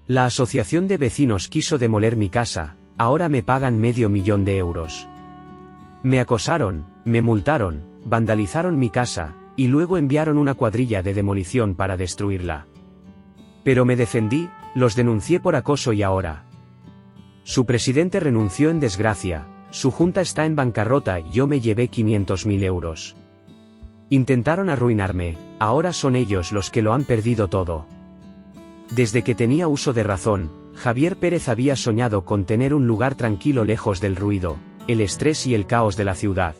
La asociación de vecinos quiso demoler mi casa, ahora me pagan $500,000. Me acosaron, me multaron, vandalizaron mi casa, y luego enviaron una cuadrilla de demolición para destruirla. Pero me defendí, los denuncié por acoso y ahora. Su presidente renunció en desgracia, su junta está en bancarrota y yo me llevé €500,000. Intentaron arruinarme, ahora son ellos los que lo han perdido todo. Desde que tenía uso de razón, Javier Pérez había soñado con tener un lugar tranquilo lejos del ruido, el estrés y el caos de la ciudad.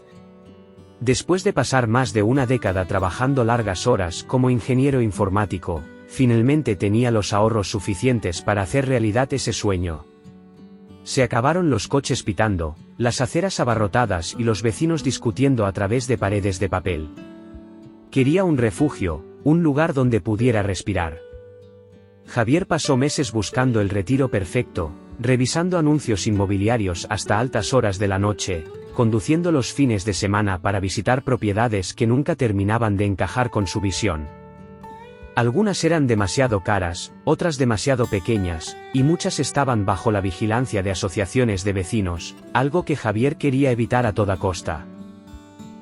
Después de pasar más de una década trabajando largas horas como ingeniero informático, finalmente tenía los ahorros suficientes para hacer realidad ese sueño. Se acabaron los coches pitando, las aceras abarrotadas y los vecinos discutiendo a través de paredes de papel. Quería un refugio, un lugar donde pudiera respirar. Javier pasó meses buscando el retiro perfecto, revisando anuncios inmobiliarios hasta altas horas de la noche, conduciendo los fines de semana para visitar propiedades que nunca terminaban de encajar con su visión. Algunas eran demasiado caras, otras demasiado pequeñas, y muchas estaban bajo la vigilancia de asociaciones de vecinos, algo que Javier quería evitar a toda costa.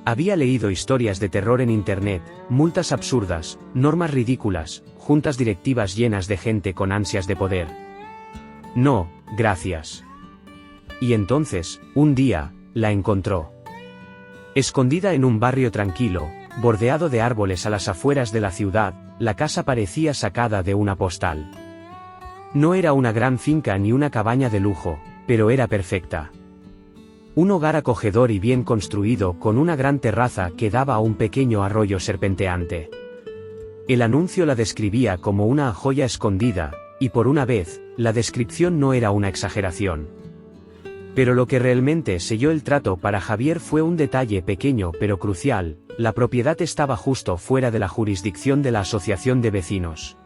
Había leído historias de terror en internet, multas absurdas, normas ridículas, juntas directivas llenas de gente con ansias de poder. No, gracias. Y entonces, un día, la encontró. Escondida en un barrio tranquilo, bordeado de árboles a las afueras de la ciudad, la casa parecía sacada de una postal. No era una gran finca ni una cabaña de lujo, pero era perfecta. Un hogar acogedor y bien construido con una gran terraza que daba a un pequeño arroyo serpenteante. El anuncio la describía como una joya escondida, y por una vez, la descripción no era una exageración. Pero lo que realmente selló el trato para Javier fue un detalle pequeño pero crucial: la propiedad estaba justo fuera de la jurisdicción de la asociación de vecinos.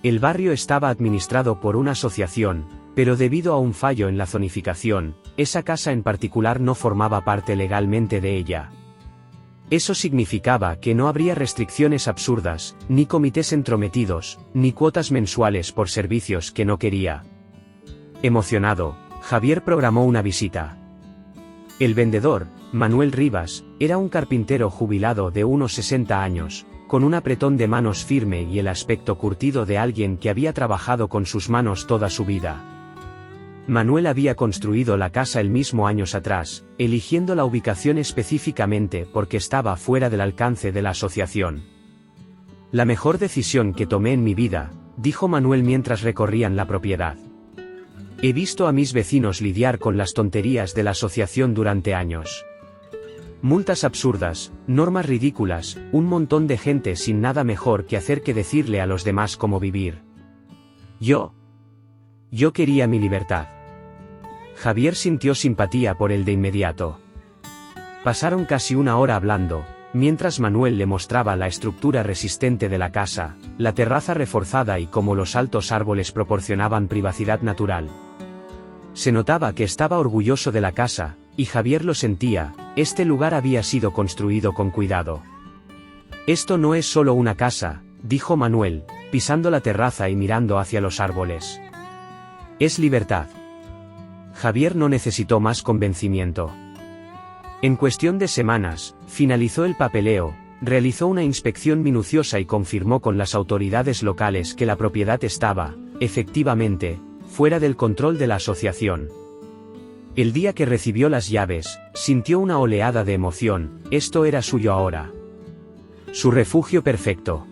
El barrio estaba administrado por una asociación, pero debido a un fallo en la zonificación, esa casa en particular no formaba parte legalmente de ella. Eso significaba que no habría restricciones absurdas, ni comités entrometidos, ni cuotas mensuales por servicios que no quería. Emocionado, Javier programó una visita. El vendedor, Manuel Rivas, era un carpintero jubilado de unos 60 años, con un apretón de manos firme y el aspecto curtido de alguien que había trabajado con sus manos toda su vida. Manuel había construido la casa el mismo años atrás, eligiendo la ubicación específicamente porque estaba fuera del alcance de la asociación. La mejor decisión que tomé en mi vida, dijo Manuel mientras recorrían la propiedad. He visto a mis vecinos lidiar con las tonterías de la asociación durante años. Multas absurdas, normas ridículas, un montón de gente sin nada mejor que hacer que decirle a los demás cómo vivir. Yo quería mi libertad. Javier sintió simpatía por él de inmediato. Pasaron casi una hora hablando, mientras Manuel le mostraba la estructura resistente de la casa, la terraza reforzada y cómo los altos árboles proporcionaban privacidad natural. Se notaba que estaba orgulloso de la casa, y Javier lo sentía: este lugar había sido construido con cuidado. Esto no es solo una casa, dijo Manuel, pisando la terraza y mirando hacia los árboles. Es libertad. Javier no necesitó más convencimiento. En cuestión de semanas, finalizó el papeleo, realizó una inspección minuciosa y confirmó con las autoridades locales que la propiedad estaba, efectivamente, fuera del control de la asociación. El día que recibió las llaves, sintió una oleada de emoción: esto era suyo ahora. Su refugio perfecto.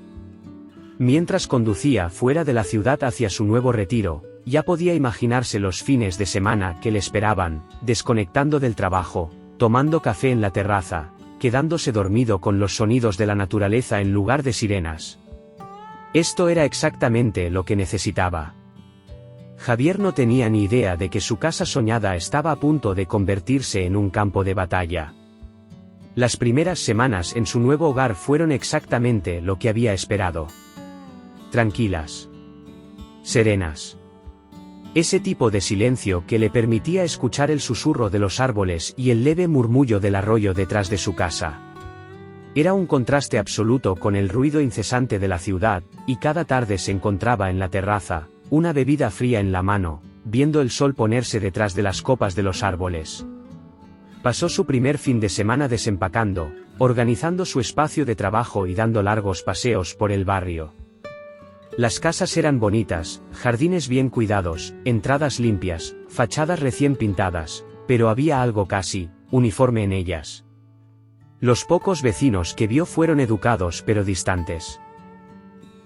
Mientras conducía fuera de la ciudad hacia su nuevo retiro, ya podía imaginarse los fines de semana que le esperaban, desconectando del trabajo, tomando café en la terraza, quedándose dormido con los sonidos de la naturaleza en lugar de sirenas. Esto era exactamente lo que necesitaba. Javier no tenía ni idea de que su casa soñada estaba a punto de convertirse en un campo de batalla. Las primeras semanas en su nuevo hogar fueron exactamente lo que había esperado. Tranquilas. Serenas. Ese tipo de silencio que le permitía escuchar el susurro de los árboles y el leve murmullo del arroyo detrás de su casa. Era un contraste absoluto con el ruido incesante de la ciudad, y cada tarde se encontraba en la terraza, una bebida fría en la mano, viendo el sol ponerse detrás de las copas de los árboles. Pasó su primer fin de semana desempacando, organizando su espacio de trabajo y dando largos paseos por el barrio. Las casas eran bonitas, jardines bien cuidados, entradas limpias, fachadas recién pintadas, pero había algo casi uniforme en ellas. Los pocos vecinos que vio fueron educados pero distantes.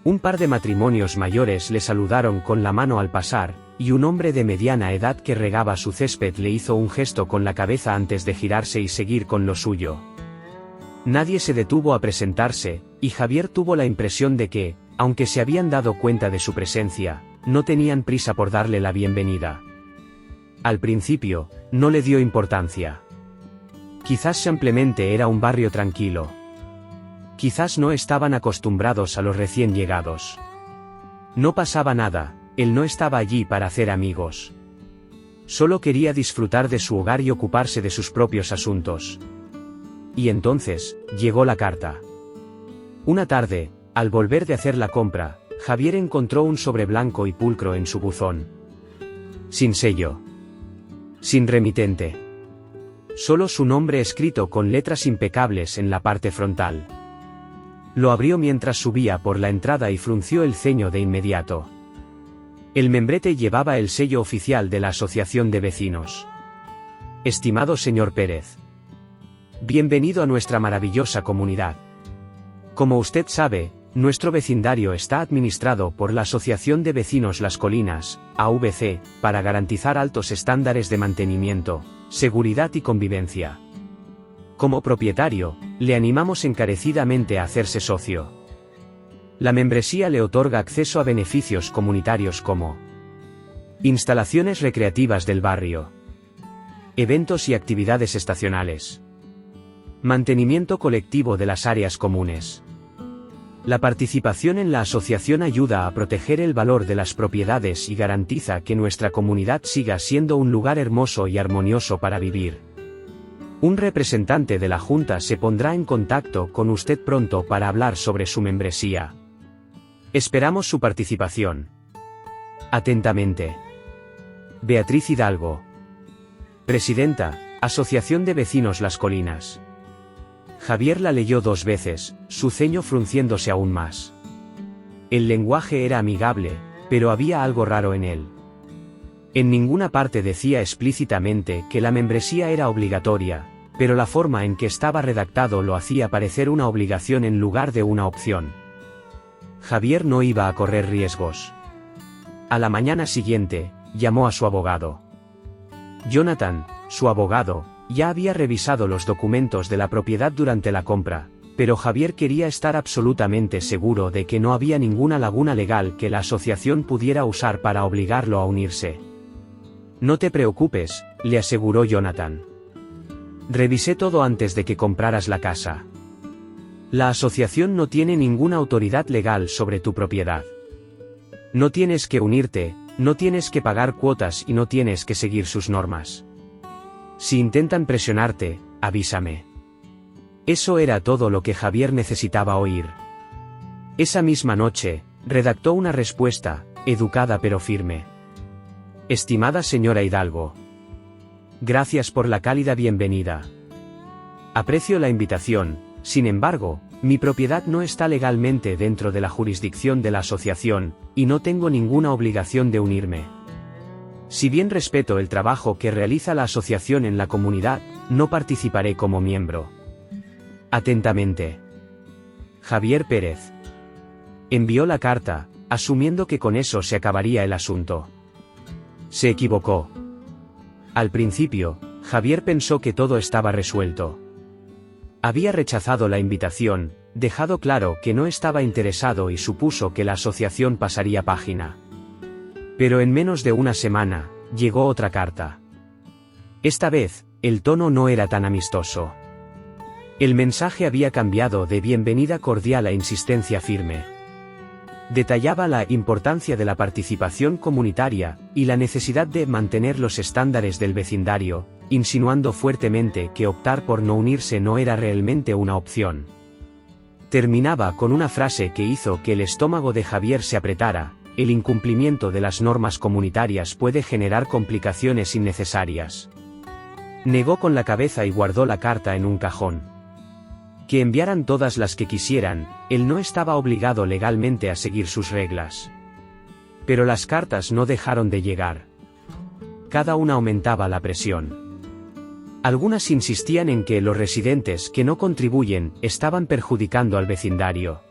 Un par de matrimonios mayores le saludaron con la mano al pasar, y un hombre de mediana edad que regaba su césped le hizo un gesto con la cabeza antes de girarse y seguir con lo suyo. Nadie se detuvo a presentarse, y Javier tuvo la impresión de que, aunque se habían dado cuenta de su presencia, no tenían prisa por darle la bienvenida. Al principio, no le dio importancia. Quizás simplemente era un barrio tranquilo. Quizás no estaban acostumbrados a los recién llegados. No pasaba nada, él no estaba allí para hacer amigos. Solo quería disfrutar de su hogar y ocuparse de sus propios asuntos. Y entonces, llegó la carta. Una tarde, al volver de hacer la compra, Javier encontró un sobre blanco y pulcro en su buzón. Sin sello. Sin remitente. Solo su nombre escrito con letras impecables en la parte frontal. Lo abrió mientras subía por la entrada y frunció el ceño de inmediato. El membrete llevaba el sello oficial de la Asociación de Vecinos. Estimado señor Pérez. Bienvenido a nuestra maravillosa comunidad. Como usted sabe, nuestro vecindario está administrado por la Asociación de Vecinos Las Colinas, AVC, para garantizar altos estándares de mantenimiento, seguridad y convivencia. Como propietario, le animamos encarecidamente a hacerse socio. La membresía le otorga acceso a beneficios comunitarios como instalaciones recreativas del barrio, eventos y actividades estacionales, mantenimiento colectivo de las áreas comunes. La participación en la asociación ayuda a proteger el valor de las propiedades y garantiza que nuestra comunidad siga siendo un lugar hermoso y armonioso para vivir. Un representante de la Junta se pondrá en contacto con usted pronto para hablar sobre su membresía. Esperamos su participación. Atentamente. Beatriz Hidalgo. Presidenta, Asociación de Vecinos Las Colinas. Javier la leyó 2 veces, su ceño frunciéndose aún más. El lenguaje era amigable, pero había algo raro en él. En ninguna parte decía explícitamente que la membresía era obligatoria, pero la forma en que estaba redactado lo hacía parecer una obligación en lugar de una opción. Javier no iba a correr riesgos. A la mañana siguiente, llamó a su abogado. Jonathan, su abogado, ya había revisado los documentos de la propiedad durante la compra, pero Javier quería estar absolutamente seguro de que no había ninguna laguna legal que la asociación pudiera usar para obligarlo a unirse. No te preocupes, le aseguró Jonathan. Revisé todo antes de que compraras la casa. La asociación no tiene ninguna autoridad legal sobre tu propiedad. No tienes que unirte, no tienes que pagar cuotas y no tienes que seguir sus normas. Si intentan presionarte, avísame. Eso era todo lo que Javier necesitaba oír. Esa misma noche, redactó una respuesta, educada pero firme. Estimada señora Hidalgo. Gracias por la cálida bienvenida. Aprecio la invitación, sin embargo, mi propiedad no está legalmente dentro de la jurisdicción de la asociación, y no tengo ninguna obligación de unirme. Si bien respeto el trabajo que realiza la asociación en la comunidad, no participaré como miembro. Atentamente. Javier Pérez. Envió la carta, asumiendo que con eso se acabaría el asunto. Se equivocó. Al principio, Javier pensó que todo estaba resuelto. Había rechazado la invitación, dejado claro que no estaba interesado y supuso que la asociación pasaría página. Pero en menos de una semana, llegó otra carta. Esta vez, el tono no era tan amistoso. El mensaje había cambiado de bienvenida cordial a insistencia firme. Detallaba la importancia de la participación comunitaria, y la necesidad de mantener los estándares del vecindario, insinuando fuertemente que optar por no unirse no era realmente una opción. Terminaba con una frase que hizo que el estómago de Javier se apretara, el incumplimiento de las normas comunitarias puede generar complicaciones innecesarias. Negó con la cabeza y guardó la carta en un cajón. Que enviaran todas las que quisieran, él no estaba obligado legalmente a seguir sus reglas. Pero las cartas no dejaron de llegar. Cada una aumentaba la presión. Algunas insistían en que los residentes que no contribuyen estaban perjudicando al vecindario.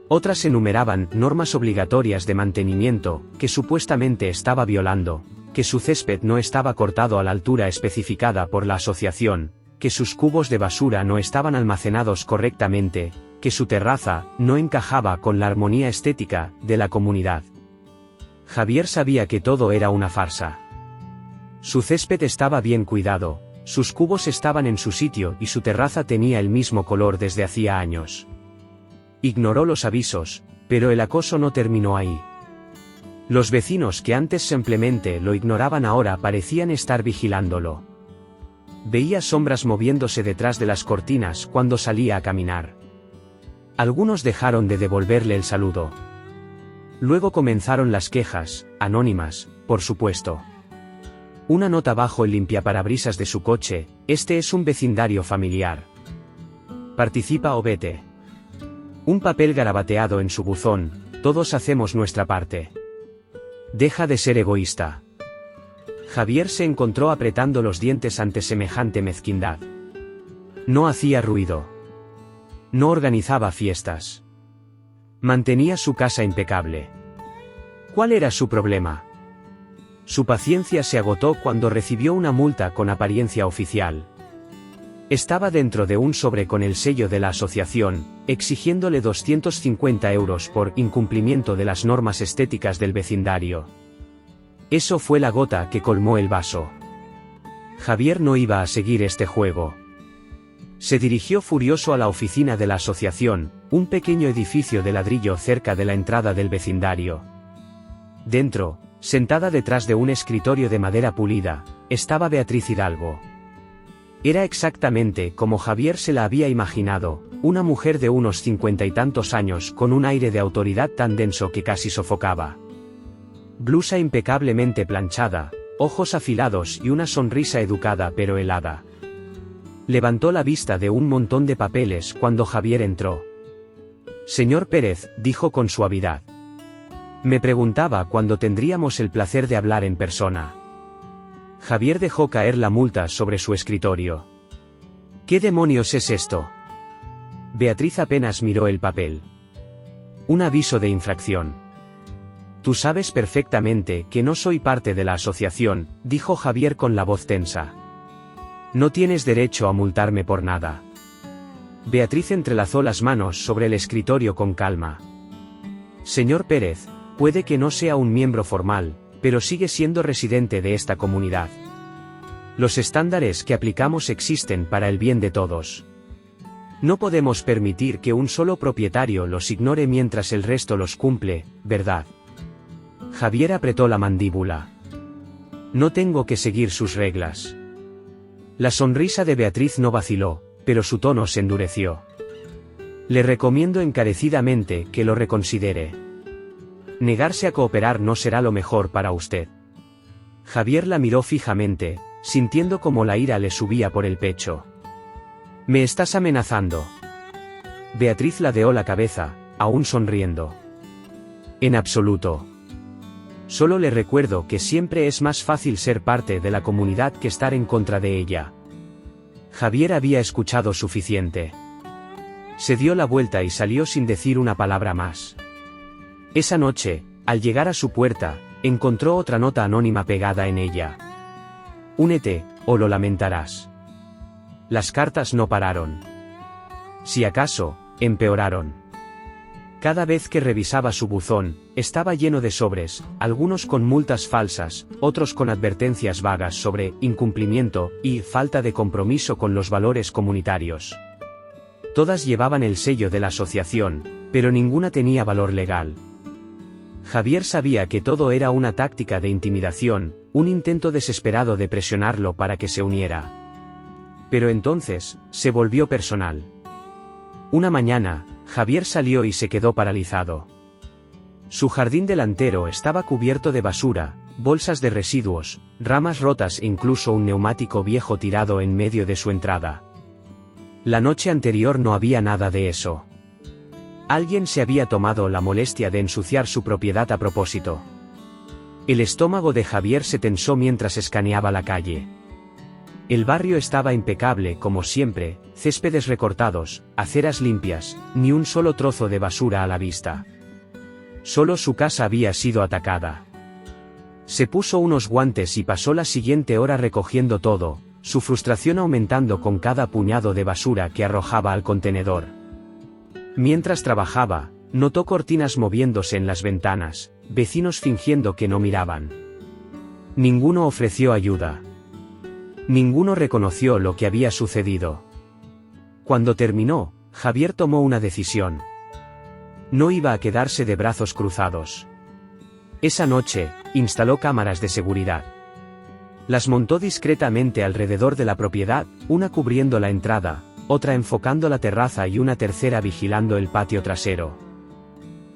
Otras enumeraban normas obligatorias de mantenimiento que supuestamente estaba violando, que su césped no estaba cortado a la altura especificada por la asociación, que sus cubos de basura no estaban almacenados correctamente, que su terraza no encajaba con la armonía estética de la comunidad. Javier sabía que todo era una farsa. Su césped estaba bien cuidado, sus cubos estaban en su sitio y su terraza tenía el mismo color desde hacía años. Ignoró los avisos, pero el acoso no terminó ahí. Los vecinos que antes simplemente lo ignoraban ahora parecían estar vigilándolo. Veía sombras moviéndose detrás de las cortinas cuando salía a caminar. Algunos dejaron de devolverle el saludo. Luego comenzaron las quejas, anónimas, por supuesto. Una nota bajo el limpiaparabrisas de su coche: este es un vecindario familiar. Participa o vete. Un papel garabateado en su buzón: todos hacemos nuestra parte. Deja de ser egoísta. Javier se encontró apretando los dientes ante semejante mezquindad. No hacía ruido. No organizaba fiestas. Mantenía su casa impecable. ¿Cuál era su problema? Su paciencia se agotó cuando recibió una multa con apariencia oficial. Estaba dentro de un sobre con el sello de la asociación, exigiéndole 250 euros por incumplimiento de las normas estéticas del vecindario. Eso fue la gota que colmó el vaso. Javier no iba a seguir este juego. Se dirigió furioso a la oficina de la asociación, un pequeño edificio de ladrillo cerca de la entrada del vecindario. Dentro, sentada detrás de un escritorio de madera pulida, estaba Beatriz Hidalgo. Era exactamente como Javier se la había imaginado, una mujer de unos 50 y tantos años con un aire de autoridad tan denso que casi sofocaba. Blusa impecablemente planchada, ojos afilados y una sonrisa educada pero helada. Levantó la vista de un montón de papeles cuando Javier entró. Señor Pérez, dijo con suavidad. Me preguntaba cuándo tendríamos el placer de hablar en persona. Javier dejó caer la multa sobre su escritorio. ¿Qué demonios es esto? Beatriz apenas miró el papel. Un aviso de infracción. Tú sabes perfectamente que no soy parte de la asociación, dijo Javier con la voz tensa. No tienes derecho a multarme por nada. Beatriz entrelazó las manos sobre el escritorio con calma. Señor Pérez, puede que no sea un miembro formal, pero sigue siendo residente de esta comunidad. Los estándares que aplicamos existen para el bien de todos. No podemos permitir que un solo propietario los ignore mientras el resto los cumple, ¿verdad? Javier apretó la mandíbula. No tengo que seguir sus reglas. La sonrisa de Beatriz no vaciló, pero su tono se endureció. Le recomiendo encarecidamente que lo reconsidere. Negarse a cooperar no será lo mejor para usted. Javier la miró fijamente, sintiendo como la ira le subía por el pecho. ¿Me estás amenazando? Beatriz ladeó la cabeza, aún sonriendo. En absoluto. Solo le recuerdo que siempre es más fácil ser parte de la comunidad que estar en contra de ella. Javier había escuchado suficiente. Se dio la vuelta y salió sin decir una palabra más. Esa noche, al llegar a su puerta, encontró otra nota anónima pegada en ella. Únete, o lo lamentarás. Las cartas no pararon. Si acaso, empeoraron. Cada vez que revisaba su buzón, estaba lleno de sobres, algunos con multas falsas, otros con advertencias vagas sobre incumplimiento y falta de compromiso con los valores comunitarios. Todas llevaban el sello de la asociación, pero ninguna tenía valor legal. Javier sabía que todo era una táctica de intimidación, un intento desesperado de presionarlo para que se uniera. Pero entonces, se volvió personal. Una mañana, Javier salió y se quedó paralizado. Su jardín delantero estaba cubierto de basura, bolsas de residuos, ramas rotas e incluso un neumático viejo tirado en medio de su entrada. La noche anterior no había nada de eso. Alguien se había tomado la molestia de ensuciar su propiedad a propósito. El estómago de Javier se tensó mientras escaneaba la calle. El barrio estaba impecable como siempre, céspedes recortados, aceras limpias, ni un solo trozo de basura a la vista. Solo su casa había sido atacada. Se puso unos guantes y pasó la siguiente hora recogiendo todo, su frustración aumentando con cada puñado de basura que arrojaba al contenedor. Mientras trabajaba, notó cortinas moviéndose en las ventanas, vecinos fingiendo que no miraban. Ninguno ofreció ayuda. Ninguno reconoció lo que había sucedido. Cuando terminó, Javier tomó una decisión. No iba a quedarse de brazos cruzados. Esa noche, instaló cámaras de seguridad. Las montó discretamente alrededor de la propiedad, una cubriendo la entrada, otra enfocando la terraza y una tercera vigilando el patio trasero.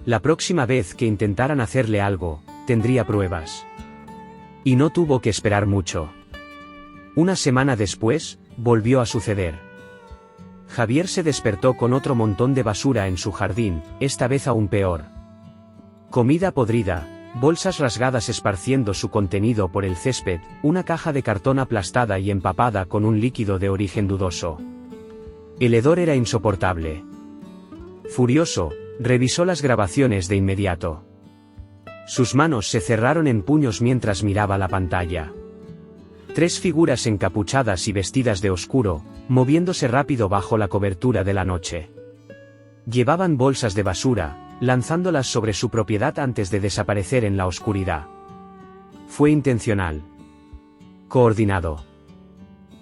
La próxima vez que intentaran hacerle algo, tendría pruebas. Y no tuvo que esperar mucho. Una semana después, volvió a suceder. Javier se despertó con otro montón de basura en su jardín, esta vez aún peor. Comida podrida, bolsas rasgadas esparciendo su contenido por el césped, una caja de cartón aplastada y empapada con un líquido de origen dudoso. El hedor era insoportable. Furioso, revisó las grabaciones de inmediato. Sus manos se cerraron en puños mientras miraba la pantalla. 3 figuras encapuchadas y vestidas de oscuro, moviéndose rápido bajo la cobertura de la noche. Llevaban bolsas de basura, lanzándolas sobre su propiedad antes de desaparecer en la oscuridad. Fue intencional. Coordinado.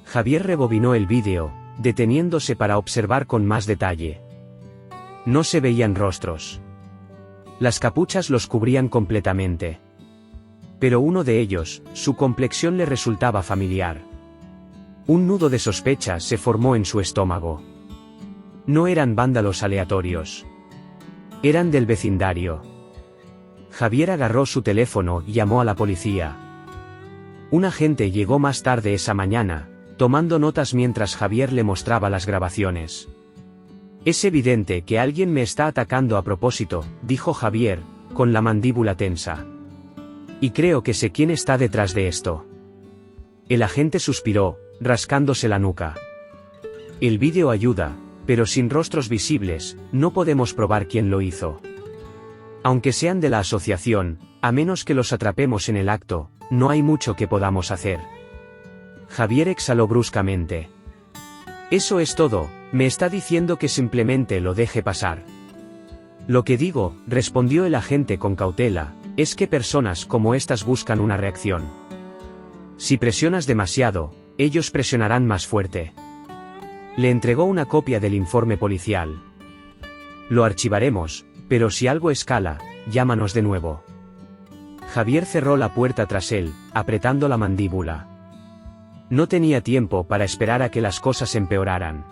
Javier rebobinó el vídeo, deteniéndose para observar con más detalle. No se veían rostros. Las capuchas los cubrían completamente. Pero uno de ellos, su complexión le resultaba familiar. Un nudo de sospecha se formó en su estómago. No eran vándalos aleatorios. Eran del vecindario. Javier agarró su teléfono y llamó a la policía. Un agente llegó más tarde esa mañana, tomando notas mientras Javier le mostraba las grabaciones. Es evidente que alguien me está atacando a propósito, dijo Javier, con la mandíbula tensa. Y creo que sé quién está detrás de esto. El agente suspiró, rascándose la nuca. El vídeo ayuda, pero sin rostros visibles, no podemos probar quién lo hizo. Aunque sean de la asociación, a menos que los atrapemos en el acto, no hay mucho que podamos hacer. Javier exhaló bruscamente. Eso es todo, me está diciendo que simplemente lo deje pasar. Lo que digo, respondió el agente con cautela, es que personas como estas buscan una reacción. Si presionas demasiado, ellos presionarán más fuerte. Le entregó una copia del informe policial. Lo archivaremos, pero si algo escala, llámanos de nuevo. Javier cerró la puerta tras él, apretando la mandíbula. No tenía tiempo para esperar a que las cosas empeoraran.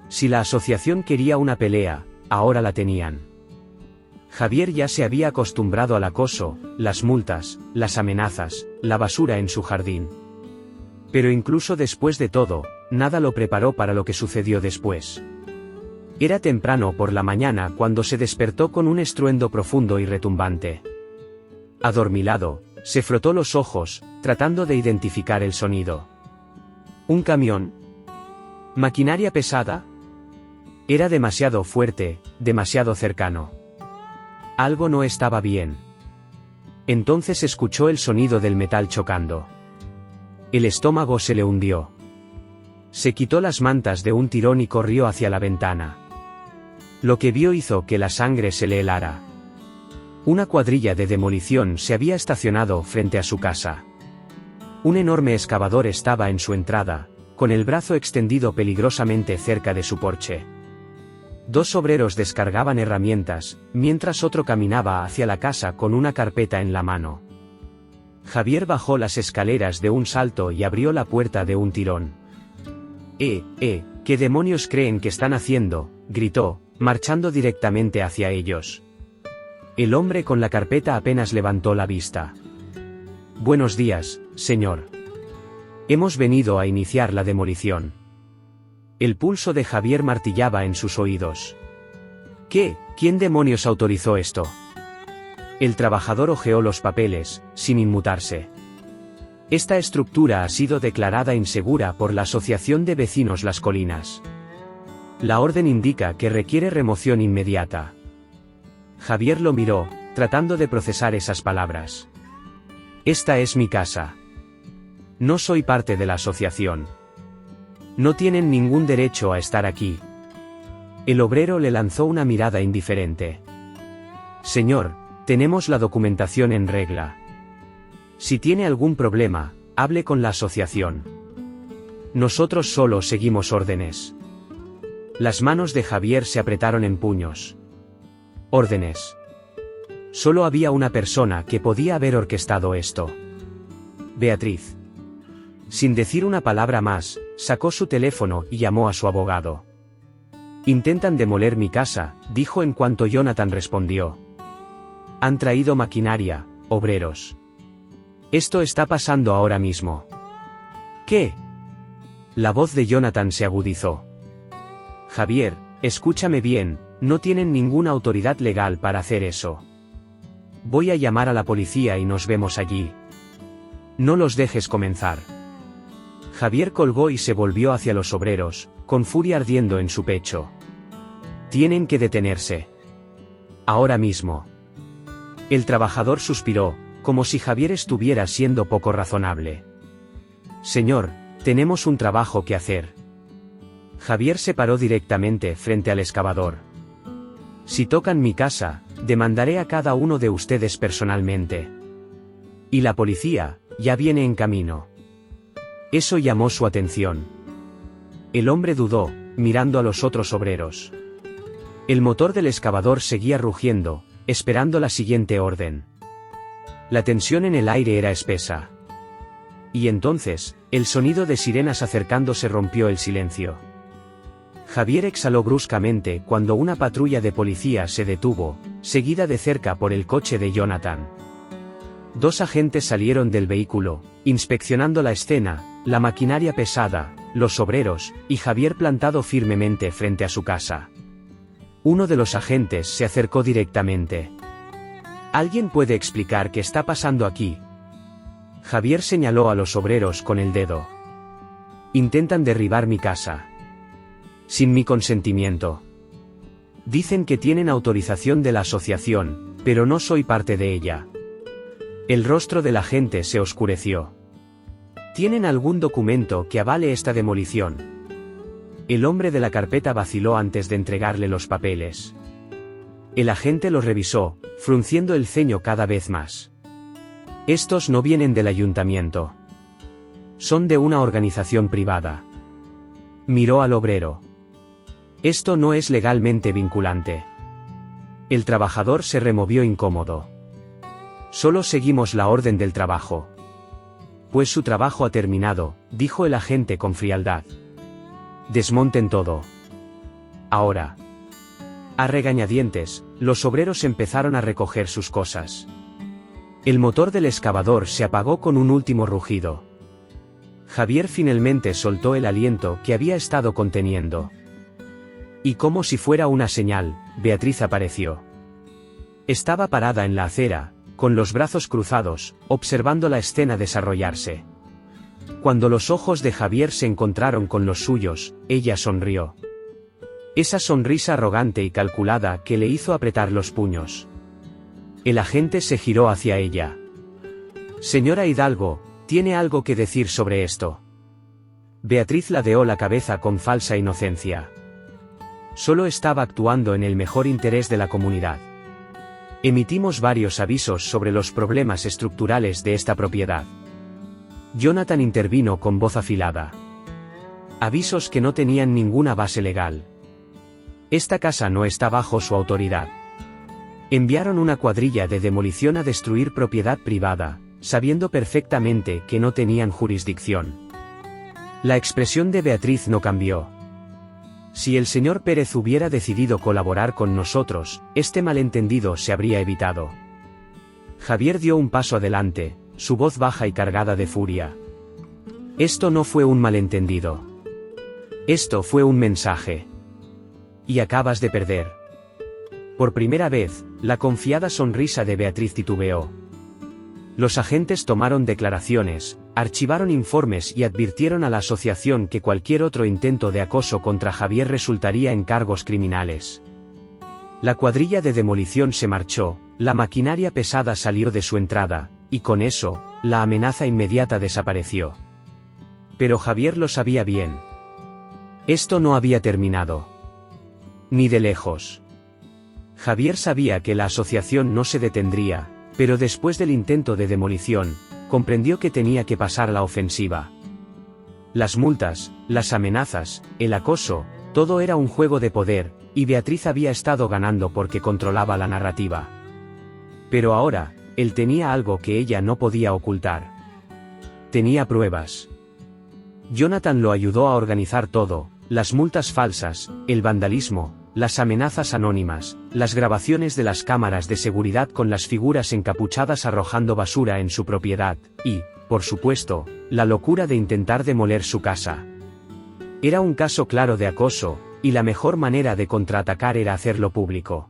Si la asociación quería una pelea, ahora la tenían. Javier ya se había acostumbrado al acoso, las multas, las amenazas, la basura en su jardín. Pero incluso después de todo, nada lo preparó para lo que sucedió después. Era temprano por la mañana cuando se despertó con un estruendo profundo y retumbante. Adormilado, se frotó los ojos, tratando de identificar el sonido. ¿Un camión? ¿Maquinaria pesada? Era demasiado fuerte, demasiado cercano. Algo no estaba bien. Entonces escuchó el sonido del metal chocando. El estómago se le hundió. Se quitó las mantas de un tirón y corrió hacia la ventana. Lo que vio hizo que la sangre se le helara. Una cuadrilla de demolición se había estacionado frente a su casa. Un enorme excavador estaba en su entrada, con el brazo extendido peligrosamente cerca de su porche. 2 obreros descargaban herramientas, mientras otro caminaba hacia la casa con una carpeta en la mano. Javier bajó las escaleras de un salto y abrió la puerta de un tirón. ¿Qué demonios creen que están haciendo?, gritó, marchando directamente hacia ellos. El hombre con la carpeta apenas levantó la vista. Buenos días, señor. Hemos venido a iniciar la demolición. El pulso de Javier martillaba en sus oídos. ¿Qué? ¿Quién demonios autorizó esto? El trabajador hojeó los papeles, sin inmutarse. Esta estructura ha sido declarada insegura por la Asociación de Vecinos Las Colinas. La orden indica que requiere remoción inmediata. Javier lo miró, tratando de procesar esas palabras. Esta es mi casa. No soy parte de la asociación. No tienen ningún derecho a estar aquí. El obrero le lanzó una mirada indiferente. Señor, tenemos la documentación en regla. Si tiene algún problema, hable con la asociación. Nosotros solo seguimos órdenes. Las manos de Javier se apretaron en puños. Órdenes. Solo había una persona que podía haber orquestado esto. Beatriz. Sin decir una palabra más, sacó su teléfono y llamó a su abogado. Intentan demoler mi casa, dijo en cuanto Jonathan respondió. Han traído maquinaria, obreros. Esto está pasando ahora mismo. ¿Qué? La voz de Jonathan se agudizó. Javier, escúchame bien, no tienen ninguna autoridad legal para hacer eso. Voy a llamar a la policía y nos vemos allí. No los dejes comenzar. Javier colgó y se volvió hacia los obreros, con furia ardiendo en su pecho. Tienen que detenerse. Ahora mismo. El trabajador suspiró, como si Javier estuviera siendo poco razonable. Señor, tenemos un trabajo que hacer. Javier se paró directamente frente al excavador. Si tocan mi casa, demandaré a cada uno de ustedes personalmente. Y la policía, ya viene en camino. Eso llamó su atención. El hombre dudó, mirando a los otros obreros. El motor del excavador seguía rugiendo, esperando la siguiente orden. La tensión en el aire era espesa. Y entonces, el sonido de sirenas acercándose rompió el silencio. Javier exhaló bruscamente cuando una patrulla de policía se detuvo, seguida de cerca por el coche de Jonathan. Dos agentes salieron del vehículo, inspeccionando la escena, la maquinaria pesada, los obreros, y Javier plantado firmemente frente a su casa. Uno de los agentes se acercó directamente. ¿Alguien puede explicar qué está pasando aquí? Javier señaló a los obreros con el dedo. Intentan derribar mi casa. Sin mi consentimiento. Dicen que tienen autorización de la asociación, pero no soy parte de ella. El rostro del agente se oscureció. ¿Tienen algún documento que avale esta demolición? El hombre de la carpeta vaciló antes de entregarle los papeles. El agente los revisó, frunciendo el ceño cada vez más. Estos no vienen del ayuntamiento. Son de una organización privada. Miró al obrero. Esto no es legalmente vinculante. El trabajador se removió incómodo. Solo seguimos la orden del trabajo. Pues su trabajo ha terminado, dijo el agente con frialdad. Desmonten todo. Ahora. A regañadientes, los obreros empezaron a recoger sus cosas. El motor del excavador se apagó con un último rugido. Javier finalmente soltó el aliento que había estado conteniendo. Y como si fuera una señal, Beatriz apareció. Estaba parada en la acera, con los brazos cruzados, observando la escena desarrollarse. Cuando los ojos de Javier se encontraron con los suyos, ella sonrió. Esa sonrisa arrogante y calculada que le hizo apretar los puños. El agente se giró hacia ella. Señora Hidalgo, ¿tiene algo que decir sobre esto? Beatriz ladeó la cabeza con falsa inocencia. Solo estaba actuando en el mejor interés de la comunidad. Emitimos varios avisos sobre los problemas estructurales de esta propiedad. Jonathan intervino con voz afilada. Avisos que no tenían ninguna base legal. Esta casa no está bajo su autoridad. Enviaron una cuadrilla de demolición a destruir propiedad privada, sabiendo perfectamente que no tenían jurisdicción. La expresión de Beatriz no cambió. Si el señor Pérez hubiera decidido colaborar con nosotros, este malentendido se habría evitado. Javier dio un paso adelante, su voz baja y cargada de furia. Esto no fue un malentendido. Esto fue un mensaje. Y acabas de perder. Por primera vez, la confiada sonrisa de Beatriz titubeó. Los agentes tomaron declaraciones, archivaron informes y advirtieron a la asociación que cualquier otro intento de acoso contra Javier resultaría en cargos criminales. La cuadrilla de demolición se marchó, la maquinaria pesada salió de su entrada, y con eso, la amenaza inmediata desapareció. Pero Javier lo sabía bien. Esto no había terminado. Ni de lejos. Javier sabía que la asociación no se detendría, pero después del intento de demolición, comprendió que tenía que pasar a la ofensiva. Las multas, las amenazas, el acoso, todo era un juego de poder, y Beatriz había estado ganando porque controlaba la narrativa. Pero ahora, él tenía algo que ella no podía ocultar. Tenía pruebas. Jonathan lo ayudó a organizar todo, las multas falsas, el vandalismo, las amenazas anónimas, las grabaciones de las cámaras de seguridad con las figuras encapuchadas arrojando basura en su propiedad, y, por supuesto, la locura de intentar demoler su casa. Era un caso claro de acoso, y la mejor manera de contraatacar era hacerlo público.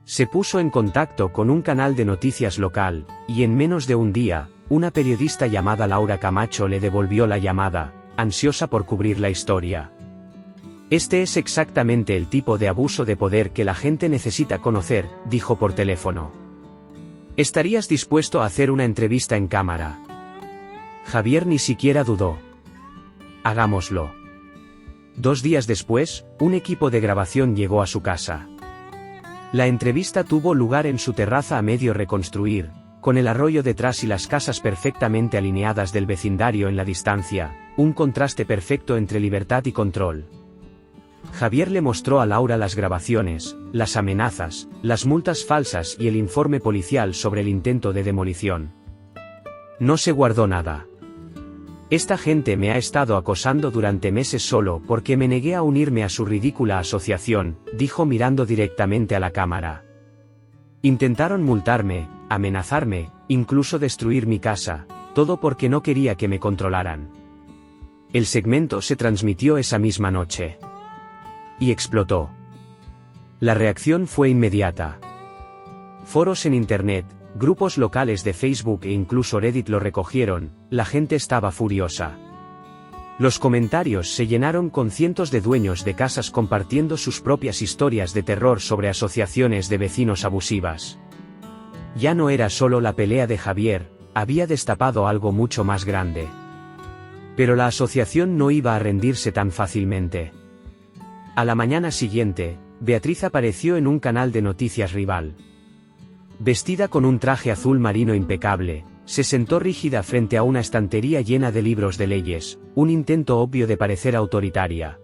Se puso en contacto con un canal de noticias local, y en menos de un día, una periodista llamada Laura Camacho le devolvió la llamada, ansiosa por cubrir la historia. Este es exactamente el tipo de abuso de poder que la gente necesita conocer, dijo por teléfono. ¿Estarías dispuesto a hacer una entrevista en cámara? Javier ni siquiera dudó. Hagámoslo. 2 días después, un equipo de grabación llegó a su casa. La entrevista tuvo lugar en su terraza a medio reconstruir, con el arroyo detrás y las casas perfectamente alineadas del vecindario en la distancia, un contraste perfecto entre libertad y control. Javier le mostró a Laura las grabaciones, las amenazas, las multas falsas y el informe policial sobre el intento de demolición. No se guardó nada. Esta gente me ha estado acosando durante meses solo porque me negué a unirme a su ridícula asociación, dijo mirando directamente a la cámara. Intentaron multarme, amenazarme, incluso destruir mi casa, todo porque no quería que me controlaran. El segmento se transmitió esa misma noche. Y explotó. La reacción fue inmediata. Foros en Internet, grupos locales de Facebook e incluso Reddit lo recogieron, la gente estaba furiosa. Los comentarios se llenaron con cientos de dueños de casas compartiendo sus propias historias de terror sobre asociaciones de vecinos abusivas. Ya no era solo la pelea de Javier, había destapado algo mucho más grande. Pero la asociación no iba a rendirse tan fácilmente. A la mañana siguiente, Beatriz apareció en un canal de noticias rival. Vestida con un traje azul marino impecable, se sentó rígida frente a una estantería llena de libros de leyes, un intento obvio de parecer autoritaria.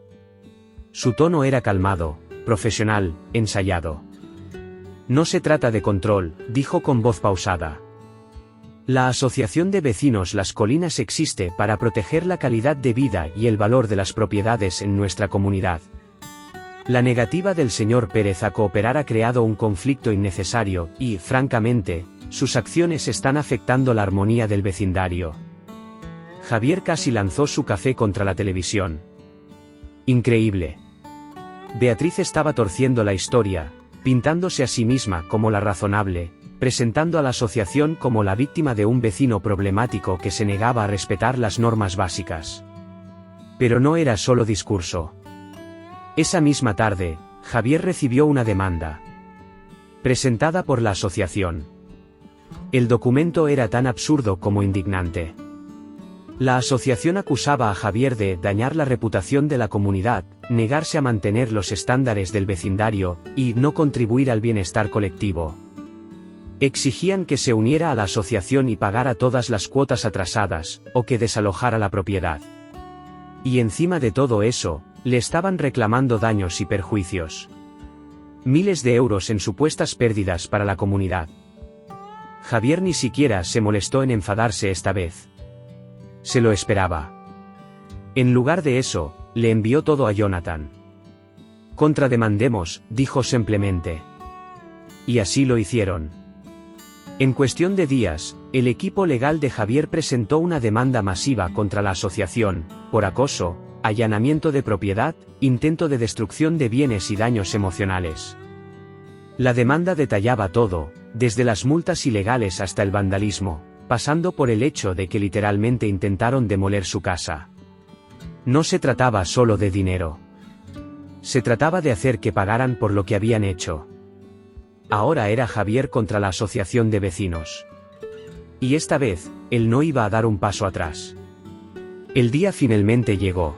Su tono era calmado, profesional, ensayado. No se trata de control, dijo con voz pausada. La Asociación de Vecinos Las Colinas existe para proteger la calidad de vida y el valor de las propiedades en nuestra comunidad. La negativa del señor Pérez a cooperar ha creado un conflicto innecesario, y, francamente, sus acciones están afectando la armonía del vecindario. Javier casi lanzó su café contra la televisión. Increíble. Beatriz estaba torciendo la historia, pintándose a sí misma como la razonable, presentando a la asociación como la víctima de un vecino problemático que se negaba a respetar las normas básicas. Pero no era solo discurso. Esa misma tarde, Javier recibió una demanda presentada por la asociación. El documento era tan absurdo como indignante. La asociación acusaba a Javier de dañar la reputación de la comunidad, negarse a mantener los estándares del vecindario, y no contribuir al bienestar colectivo. Exigían que se uniera a la asociación y pagara todas las cuotas atrasadas, o que desalojara la propiedad. Y encima de todo eso, le estaban reclamando daños y perjuicios. Miles de euros en supuestas pérdidas para la comunidad. Javier ni siquiera se molestó en enfadarse esta vez. Se lo esperaba. En lugar de eso, le envió todo a Jonathan. Contrademandemos, dijo simplemente. Y así lo hicieron. En cuestión de días, el equipo legal de Javier presentó una demanda masiva contra la asociación, por acoso, allanamiento de propiedad, intento de destrucción de bienes y daños emocionales. La demanda detallaba todo, desde las multas ilegales hasta el vandalismo, pasando por el hecho de que literalmente intentaron demoler su casa. No se trataba solo de dinero. Se trataba de hacer que pagaran por lo que habían hecho. Ahora era Javier contra la asociación de vecinos. Y esta vez, él no iba a dar un paso atrás. El día finalmente llegó.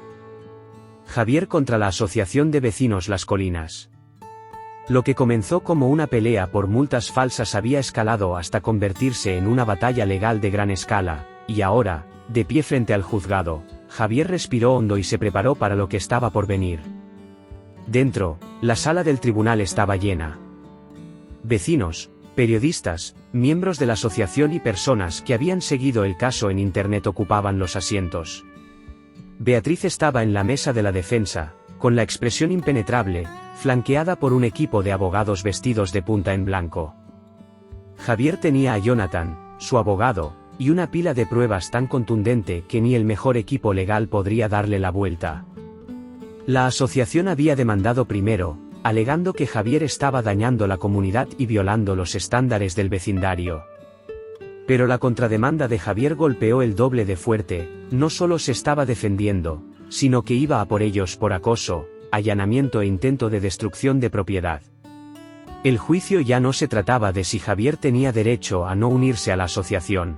Javier contra la asociación de vecinos Las Colinas. Lo que comenzó como una pelea por multas falsas había escalado hasta convertirse en una batalla legal de gran escala, y ahora, de pie frente al juzgado, Javier respiró hondo y se preparó para lo que estaba por venir. Dentro, la sala del tribunal estaba llena. Vecinos, periodistas, miembros de la asociación y personas que habían seguido el caso en internet ocupaban los asientos. Beatriz estaba en la mesa de la defensa, con la expresión impenetrable, flanqueada por un equipo de abogados vestidos de punta en blanco. Javier tenía a Jonathan, su abogado, y una pila de pruebas tan contundente que ni el mejor equipo legal podría darle la vuelta. La asociación había demandado primero, alegando que Javier estaba dañando la comunidad y violando los estándares del vecindario. Pero la contrademanda de Javier golpeó el doble de fuerte, no solo se estaba defendiendo, sino que iba a por ellos por acoso, allanamiento e intento de destrucción de propiedad. El juicio ya no se trataba de si Javier tenía derecho a no unirse a la asociación.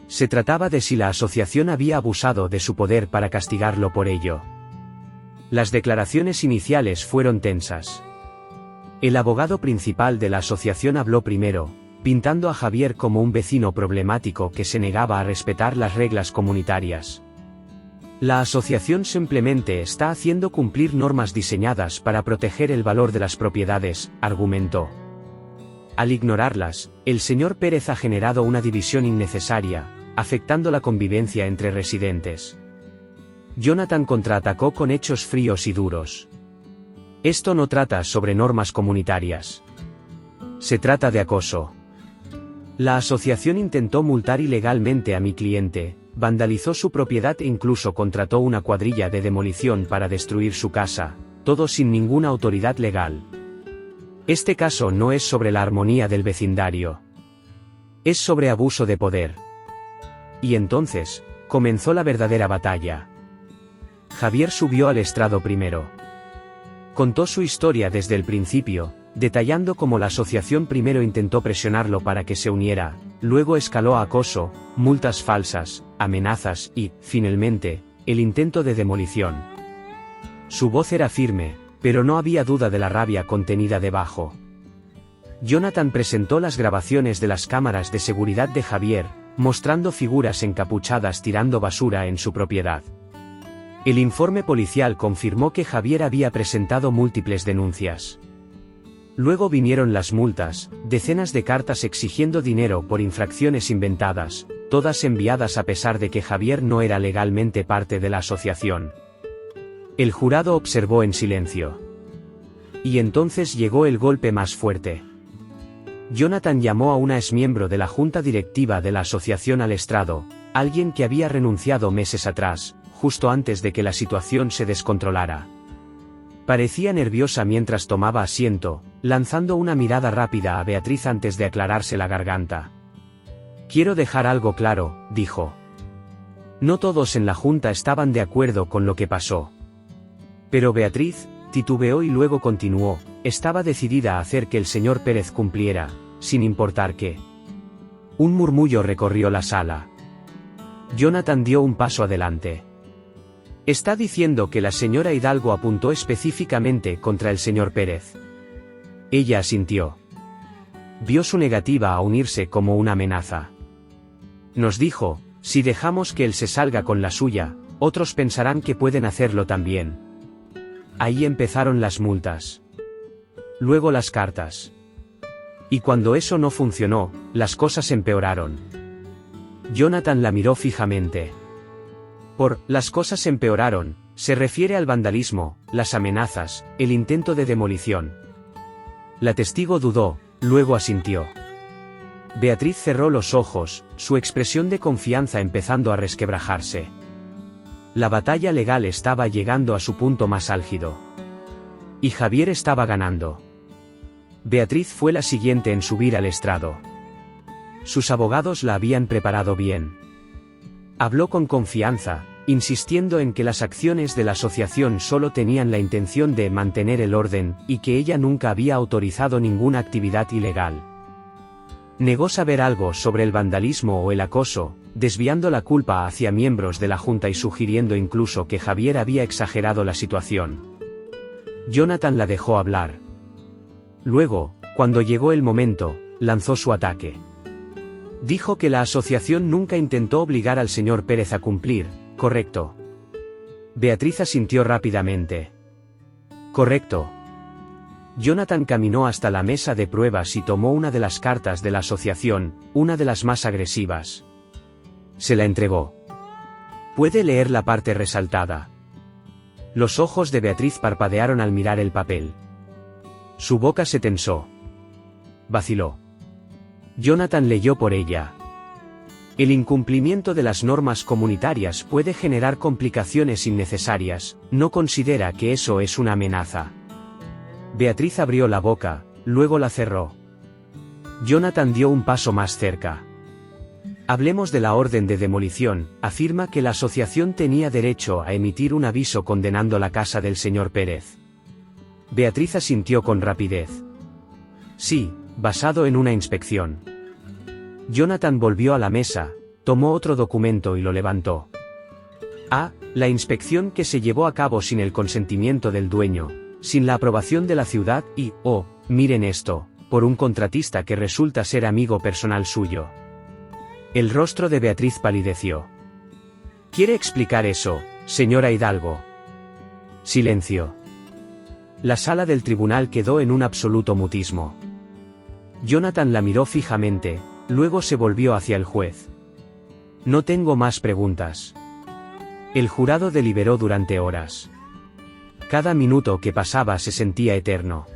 Se trataba de si la asociación había abusado de su poder para castigarlo por ello. Las declaraciones iniciales fueron tensas. El abogado principal de la asociación habló primero, pintando a Javier como un vecino problemático que se negaba a respetar las reglas comunitarias. La asociación simplemente está haciendo cumplir normas diseñadas para proteger el valor de las propiedades, argumentó. Al ignorarlas, el señor Pérez ha generado una división innecesaria, afectando la convivencia entre residentes. Jonathan contraatacó con hechos fríos y duros. Esto no trata sobre normas comunitarias. Se trata de acoso. La asociación intentó multar ilegalmente a mi cliente, vandalizó su propiedad e incluso contrató una cuadrilla de demolición para destruir su casa, todo sin ninguna autoridad legal. Este caso no es sobre la armonía del vecindario. Es sobre abuso de poder. Y entonces, comenzó la verdadera batalla. Javier subió al estrado primero. Contó su historia desde el principio, detallando cómo la asociación primero intentó presionarlo para que se uniera, luego escaló a acoso, multas falsas, amenazas y, finalmente, el intento de demolición. Su voz era firme, pero no había duda de la rabia contenida debajo. Jonathan presentó las grabaciones de las cámaras de seguridad de Javier, mostrando figuras encapuchadas tirando basura en su propiedad. El informe policial confirmó que Javier había presentado múltiples denuncias. Luego vinieron las multas, decenas de cartas exigiendo dinero por infracciones inventadas, todas enviadas a pesar de que Javier no era legalmente parte de la asociación. El jurado observó en silencio. Y entonces llegó el golpe más fuerte. Jonathan llamó a una exmiembro de la junta directiva de la asociación al estrado, alguien que había renunciado meses atrás, justo antes de que la situación se descontrolara. Parecía nerviosa mientras tomaba asiento, lanzando una mirada rápida a Beatriz antes de aclararse la garganta. Quiero dejar algo claro, dijo. No todos en la junta estaban de acuerdo con lo que pasó. Pero Beatriz, titubeó y luego continuó, estaba decidida a hacer que el señor Pérez cumpliera, sin importar qué. Un murmullo recorrió la sala. Jonathan dio un paso adelante. Está diciendo que la señora Hidalgo apuntó específicamente contra el señor Pérez. Ella asintió. Vio su negativa a unirse como una amenaza. Nos dijo, si dejamos que él se salga con la suya, otros pensarán que pueden hacerlo también. Ahí empezaron las multas. Luego las cartas. Y cuando eso no funcionó, las cosas empeoraron. Jonathan la miró fijamente. Las cosas empeoraron, Se refiere al vandalismo, las amenazas, el intento de demolición. La testigo dudó, luego asintió. Beatriz cerró los ojos, su expresión de confianza empezando a resquebrajarse. La batalla legal estaba llegando a su punto más álgido. Y Javier estaba ganando. Beatriz fue la siguiente en subir al estrado. Sus abogados la habían preparado bien. Habló con confianza, insistiendo en que las acciones de la asociación solo tenían la intención de mantener el orden, y que ella nunca había autorizado ninguna actividad ilegal. Negó saber algo sobre el vandalismo o el acoso, desviando la culpa hacia miembros de la Junta y sugiriendo incluso que Javier había exagerado la situación. Jonathan la dejó hablar. Luego, cuando llegó el momento, lanzó su ataque. Dijo que la asociación nunca intentó obligar al señor Pérez a cumplir, ¿correcto? Beatriz asintió rápidamente. Correcto. Jonathan caminó hasta la mesa de pruebas y tomó una de las cartas de la asociación, una de las más agresivas. Se la entregó. Puede leer la parte resaltada. Los ojos de Beatriz parpadearon al mirar el papel. Su boca se tensó. Vaciló. Jonathan leyó por ella. El incumplimiento de las normas comunitarias puede generar complicaciones innecesarias, ¿no considera que eso es una amenaza? Beatriz abrió la boca, luego la cerró. Jonathan dio un paso más cerca. Hablemos de la orden de demolición, afirma que la asociación tenía derecho a emitir un aviso condenando la casa del señor Pérez. Beatriz asintió con rapidez. Sí, basado en una inspección. Jonathan volvió a la mesa, tomó otro documento y lo levantó. La inspección que se llevó a cabo sin el consentimiento del dueño, sin la aprobación de la ciudad y, miren esto, por un contratista que resulta ser amigo personal suyo. El rostro de Beatriz palideció. ¿Quiere explicar eso, señora Hidalgo? Silencio. La sala del tribunal quedó en un absoluto mutismo. Jonathan la miró fijamente, luego se volvió hacia el juez. No tengo más preguntas. El jurado deliberó durante horas. Cada minuto que pasaba se sentía eterno.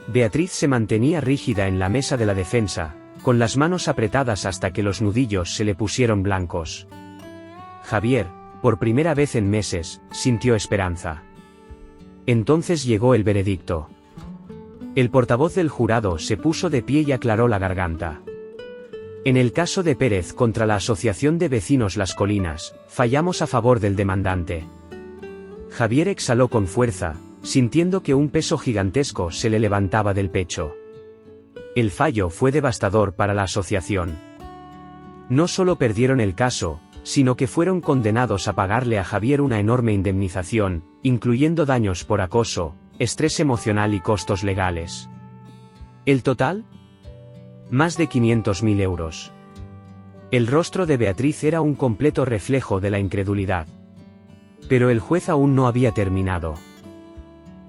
Beatriz se mantenía rígida en la mesa de la defensa, con las manos apretadas hasta que los nudillos se le pusieron blancos. Javier, por primera vez en meses, sintió esperanza. Entonces llegó el veredicto. El portavoz del jurado se puso de pie y aclaró la garganta. En el caso de Pérez contra la Asociación de Vecinos Las Colinas, fallamos a favor del demandante. Javier exhaló con fuerza, sintiendo que un peso gigantesco se le levantaba del pecho. El fallo fue devastador para la asociación. No solo perdieron el caso, sino que fueron condenados a pagarle a Javier una enorme indemnización, incluyendo daños por acoso, estrés emocional y costos legales. ¿El total? Más de 500.000 euros. El rostro de Beatriz era un completo reflejo de la incredulidad. Pero el juez aún no había terminado.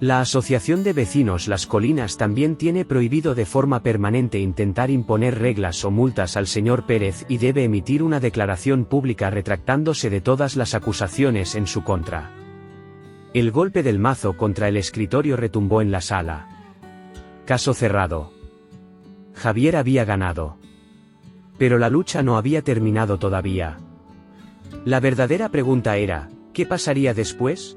La Asociación de Vecinos Las Colinas también tiene prohibido de forma permanente intentar imponer reglas o multas al señor Pérez y debe emitir una declaración pública retractándose de todas las acusaciones en su contra. El golpe del mazo contra el escritorio retumbó en la sala. Caso cerrado. Javier había ganado. Pero la lucha no había terminado todavía. La verdadera pregunta era, ¿qué pasaría después?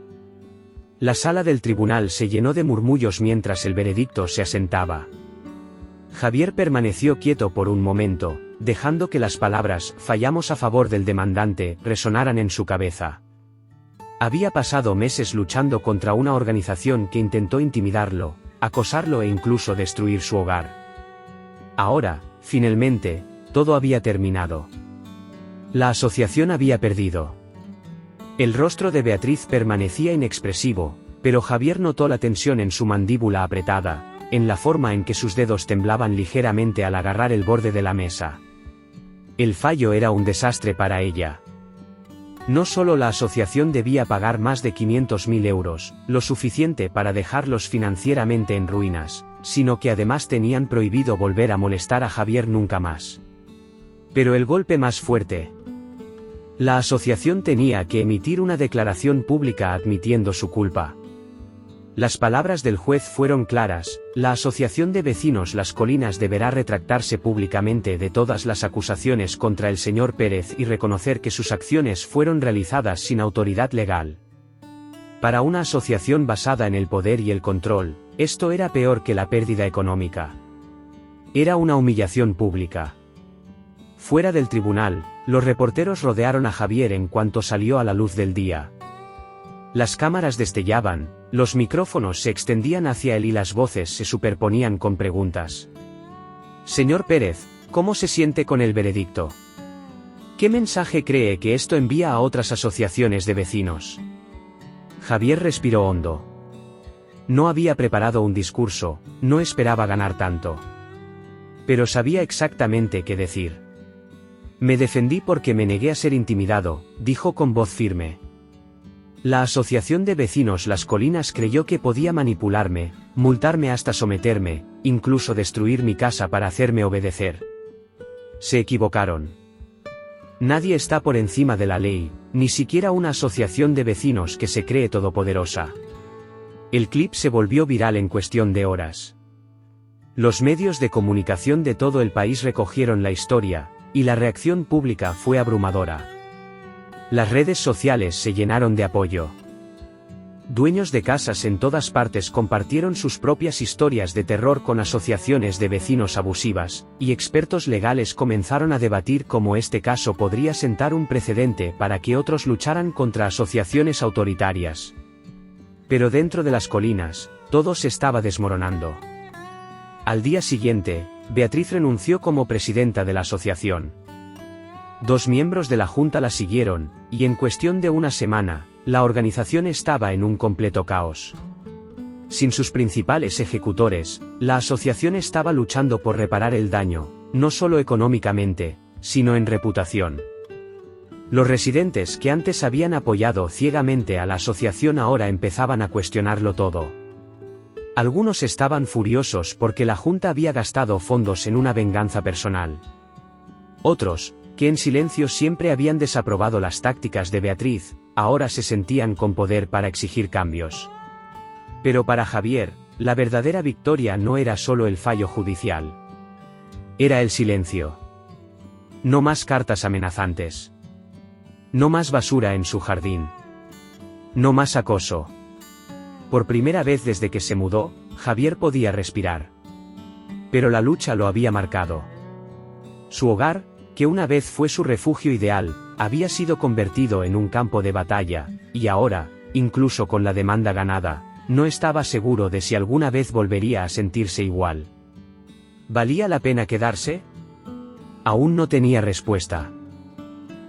La sala del tribunal se llenó de murmullos mientras el veredicto se asentaba. Javier permaneció quieto por un momento, dejando que las palabras «fallamos a favor del demandante» resonaran en su cabeza. Había pasado meses luchando contra una organización que intentó intimidarlo, acosarlo e incluso destruir su hogar. Ahora, finalmente, todo había terminado. La asociación había perdido. El rostro de Beatriz permanecía inexpresivo, pero Javier notó la tensión en su mandíbula apretada, en la forma en que sus dedos temblaban ligeramente al agarrar el borde de la mesa. El fallo era un desastre para ella. No solo la asociación debía pagar más de 500.000 euros, lo suficiente para dejarlos financieramente en ruinas, sino que además tenían prohibido volver a molestar a Javier nunca más. Pero el golpe más fuerte. La asociación tenía que emitir una declaración pública admitiendo su culpa. Las palabras del juez fueron claras: la Asociación de Vecinos Las Colinas deberá retractarse públicamente de todas las acusaciones contra el señor Pérez y reconocer que sus acciones fueron realizadas sin autoridad legal. Para una asociación basada en el poder y el control, esto era peor que la pérdida económica. Era una humillación pública. Fuera del tribunal, los reporteros rodearon a Javier en cuanto salió a la luz del día. Las cámaras destellaban, los micrófonos se extendían hacia él y las voces se superponían con preguntas. Señor Pérez, ¿cómo se siente con el veredicto? ¿Qué mensaje cree que esto envía a otras asociaciones de vecinos? Javier respiró hondo. No había preparado un discurso, no esperaba ganar tanto. Pero sabía exactamente qué decir. Me defendí porque me negué a ser intimidado, dijo con voz firme. La Asociación de Vecinos Las Colinas creyó que podía manipularme, multarme hasta someterme, incluso destruir mi casa para hacerme obedecer. Se equivocaron. Nadie está por encima de la ley, ni siquiera una asociación de vecinos que se cree todopoderosa. El clip se volvió viral en cuestión de horas. Los medios de comunicación de todo el país recogieron la historia, y la reacción pública fue abrumadora. Las redes sociales se llenaron de apoyo. Dueños de casas en todas partes compartieron sus propias historias de terror con asociaciones de vecinos abusivas, y expertos legales comenzaron a debatir cómo este caso podría sentar un precedente para que otros lucharan contra asociaciones autoritarias. Pero dentro de Las Colinas, todo se estaba desmoronando. Al día siguiente, Beatriz renunció como presidenta de la asociación. 2 miembros de la junta la siguieron, y en cuestión de una semana, la organización estaba en un completo caos. Sin sus principales ejecutores, la asociación estaba luchando por reparar el daño, no solo económicamente, sino en reputación. Los residentes que antes habían apoyado ciegamente a la asociación ahora empezaban a cuestionarlo todo. Algunos estaban furiosos porque la junta había gastado fondos en una venganza personal. Otros, que en silencio siempre habían desaprobado las tácticas de Beatriz, ahora se sentían con poder para exigir cambios. Pero para Javier, la verdadera victoria no era solo el fallo judicial. Era el silencio. No más cartas amenazantes. No más basura en su jardín. No más acoso. Por primera vez desde que se mudó, Javier podía respirar. Pero la lucha lo había marcado. Su hogar, que una vez fue su refugio ideal, había sido convertido en un campo de batalla, y ahora, incluso con la demanda ganada, no estaba seguro de si alguna vez volvería a sentirse igual. ¿Valía la pena quedarse? Aún no tenía respuesta.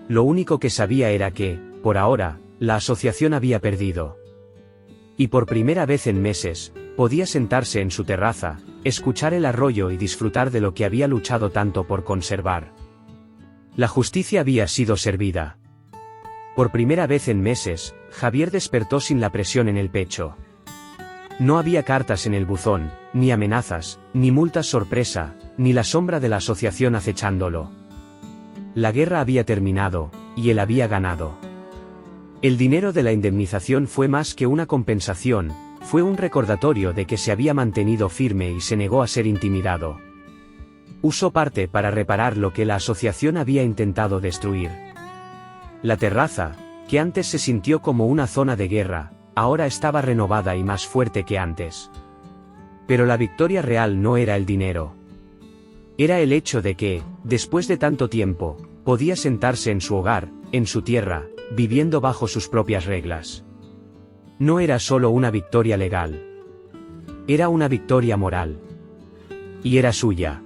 Lo único que sabía era que, por ahora, la asociación había perdido. Y por primera vez en meses, podía sentarse en su terraza, escuchar el arroyo y disfrutar de lo que había luchado tanto por conservar. La justicia había sido servida. Por primera vez en meses, Javier despertó sin la presión en el pecho. No había cartas en el buzón, ni amenazas, ni multas sorpresa, ni la sombra de la asociación acechándolo. La guerra había terminado, y él había ganado. El dinero de la indemnización fue más que una compensación, fue un recordatorio de que se había mantenido firme y se negó a ser intimidado. Usó parte para reparar lo que la asociación había intentado destruir. La terraza, que antes se sintió como una zona de guerra, ahora estaba renovada y más fuerte que antes. Pero la victoria real no era el dinero. Era el hecho de que, después de tanto tiempo, podía sentarse en su hogar, en su tierra, viviendo bajo sus propias reglas. No era solo una victoria legal. Era una victoria moral. Y era suya.